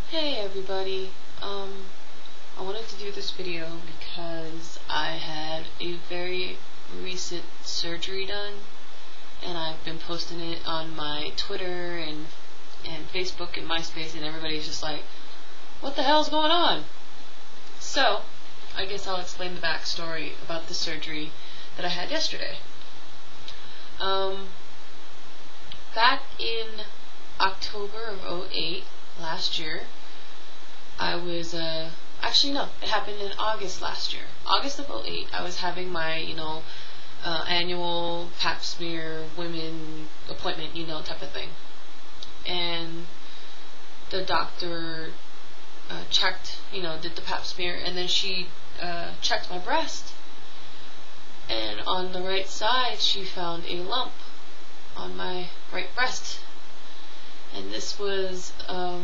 Hey everybody, I wanted to do this video because I had a very recent surgery done, and I've been posting it on my Twitter and Facebook and MySpace, and everybody's just like, what the hell's going on? So, I guess I'll explain the backstory about the surgery that I had yesterday. Back in October of '08, last year, I was, actually no, it happened in August last year. August of '08, I was having my, annual pap smear, women appointment, type of thing. And the doctor checked, did the pap smear, and then she checked my breast. And on the right side, she found a lump on my right breast. And this was a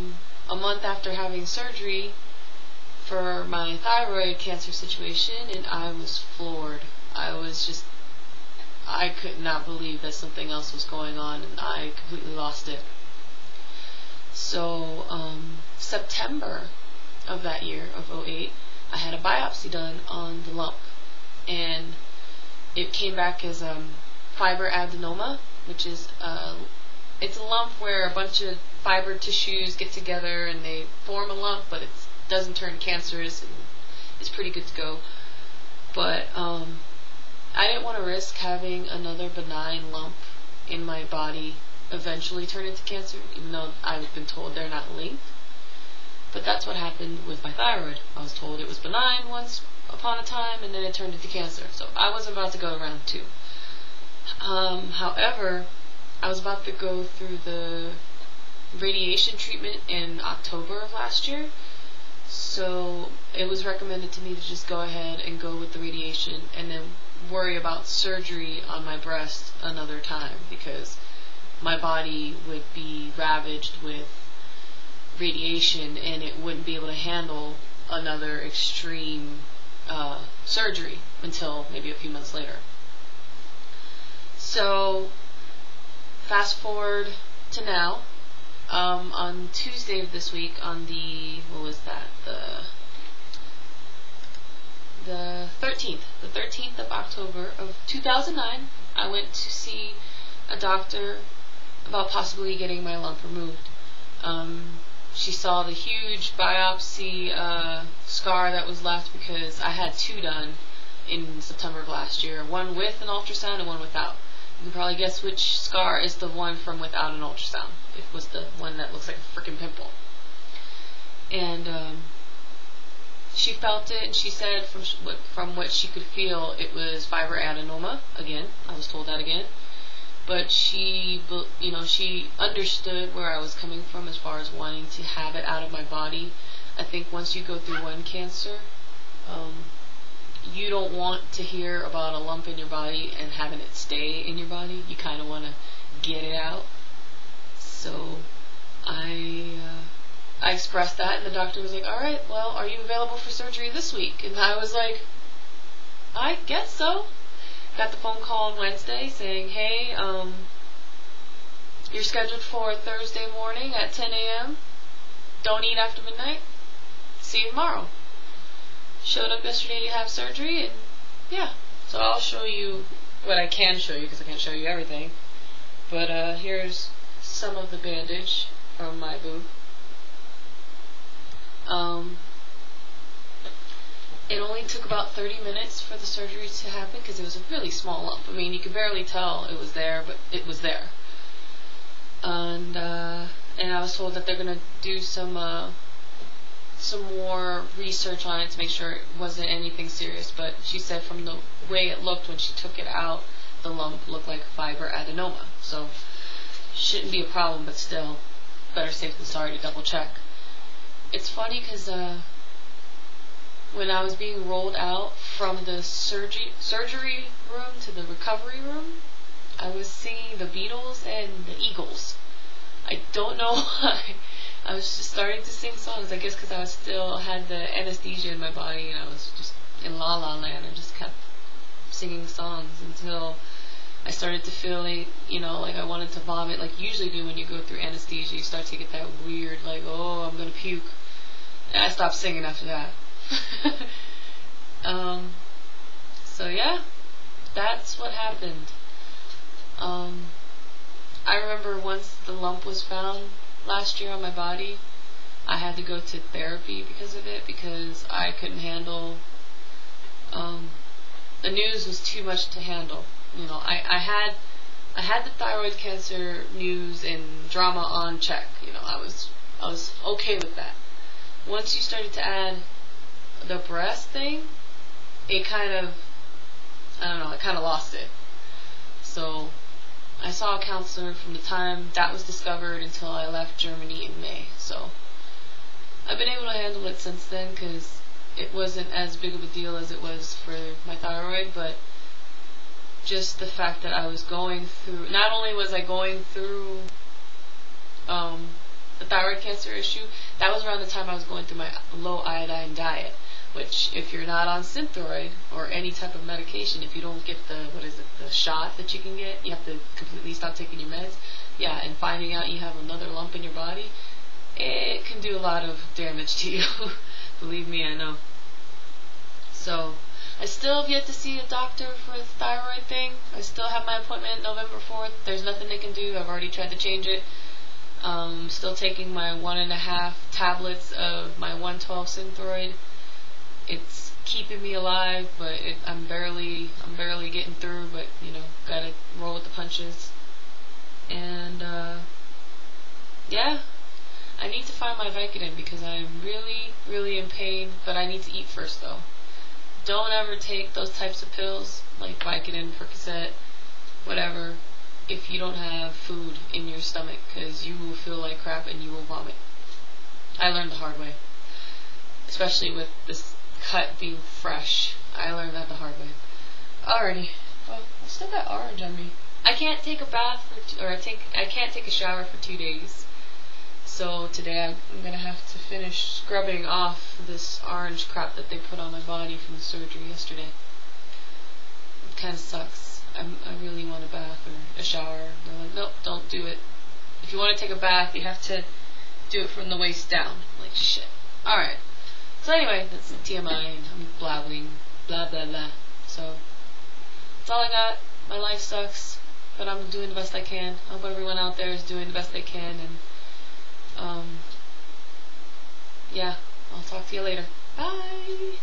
month after having surgery for my thyroid cancer situation, and I was floored. I could not believe that something else was going on, and I completely lost it. So, September of that year, of '08, I had a biopsy done on the lump, and it came back as fibroadenoma, which is it's a lump where a bunch of fiber tissues get together and they form a lump, but it doesn't turn cancerous, and it's pretty good to go. But I didn't want to risk having another benign lump in my body eventually turn into cancer, even though I've been told they're not linked. But that's what happened with my thyroid. I was told it was benign once upon a time, and then it turned into cancer. So I was about to go round 2. However, I was about to go through the radiation treatment in October of last year, so it was recommended to me to just go ahead and go with the radiation and then worry about surgery on my breast another time, because my body would be ravaged with radiation and it wouldn't be able to handle another extreme surgery until maybe a few months later. So fast forward to now, on Tuesday of this week, on the 13th of October of 2009, I went to see a doctor about possibly getting my lump removed. She saw the huge biopsy scar that was left, because I had 2 done in September of last year, one with an ultrasound and one without. You can probably guess which scar is the one from without an ultrasound. It was the one that looks like a freaking pimple. And she felt it, and she said from what she could feel, it was fibroadenoma. Again, I was told that again. But she understood where I was coming from as far as wanting to have it out of my body. I think once you go through one cancer, you don't want to hear about a lump in your body and having it stay in your body. You kind of want to get it out. So I expressed that, and the doctor was like, alright, well, are you available for surgery this week? And I was like, I guess so. Got the phone call on Wednesday saying, hey, you're scheduled for Thursday morning at 10 a.m. Don't eat after midnight. See you tomorrow. Showed up yesterday to have surgery, and yeah. So I'll show you what I can show you, because I can't show you everything. But here's some of the bandage from my boob. It only took about 30 minutes for the surgery to happen, because it was a really small lump. I mean, you could barely tell it was there, but it was there. And I was told that they're gonna do some more research on it to make sure it wasn't anything serious. But she said from the way it looked when she took it out, the lump looked like fibroadenoma. So shouldn't be a problem, but still, better safe than sorry to double check. It's funny because when I was being rolled out from the surgery room to the recovery room, I was singing the Beatles and the Eagles. I don't know why. I was just starting to sing songs, I guess because I still had the anesthesia in my body, and I was just in La La Land. I just kept singing songs until I started to feel like, like I wanted to vomit, like you usually do when you go through anesthesia. You start to get that weird, like, oh, I'm gonna puke. And I stopped singing after that. So yeah, that's what happened. I remember once the lump was found last year on my body, I had to go to therapy because of it, because I couldn't handle, the news was too much to handle. I had the thyroid cancer news and drama on check. I was okay with that. Once you started to add the breast thing, it kind of, I kind of lost it. So I saw a counselor from the time that was discovered until I left Germany in May. So I've been able to handle it since then, because it wasn't as big of a deal as it was for my thyroid, but just the fact that I was going through, not only was I going through the thyroid cancer issue, that was around the time I was going through my low iodine diet, which if you're not on Synthroid or any type of medication, if you don't get the shot that you can get, you have to completely stop taking your meds. Yeah, and finding out you have another lump in your body, it can do a lot of damage to you. Believe me, I know. So I still have yet to see a doctor for the thyroid thing. I still have my appointment November 4th. There's nothing they can do. I've already tried to change it. Still taking my 1.5 tablets of my 112 Synthroid. It's keeping me alive, but I'm barely getting through. But gotta roll with the punches. And yeah, I need to find my Vicodin, because I'm really in pain. But I need to eat first, though. Don't ever take those types of pills, like Vicodin, Percocet, whatever, if you don't have food in your stomach, because you will feel like crap and you will vomit. I learned the hard way. Especially with this cut being fresh. I learned that the hard way. Alrighty. Well, I still got orange on me. I can't take a bath I can't take a shower for 2 days. So today I'm gonna have to finish scrubbing off this orange crap that they put on my body from the surgery yesterday. It kind of sucks. I really want a bath or a shower. They're like, nope, don't do it. If you want to take a bath, you have to do it from the waist down. I'm like, shit. Alright. So anyway, that's TMI, and I'm blabbling, blah blah blah. So that's all I got. My life sucks, but I'm doing the best I can. I hope everyone out there is doing the best they can, and yeah, I'll talk to you later. Bye!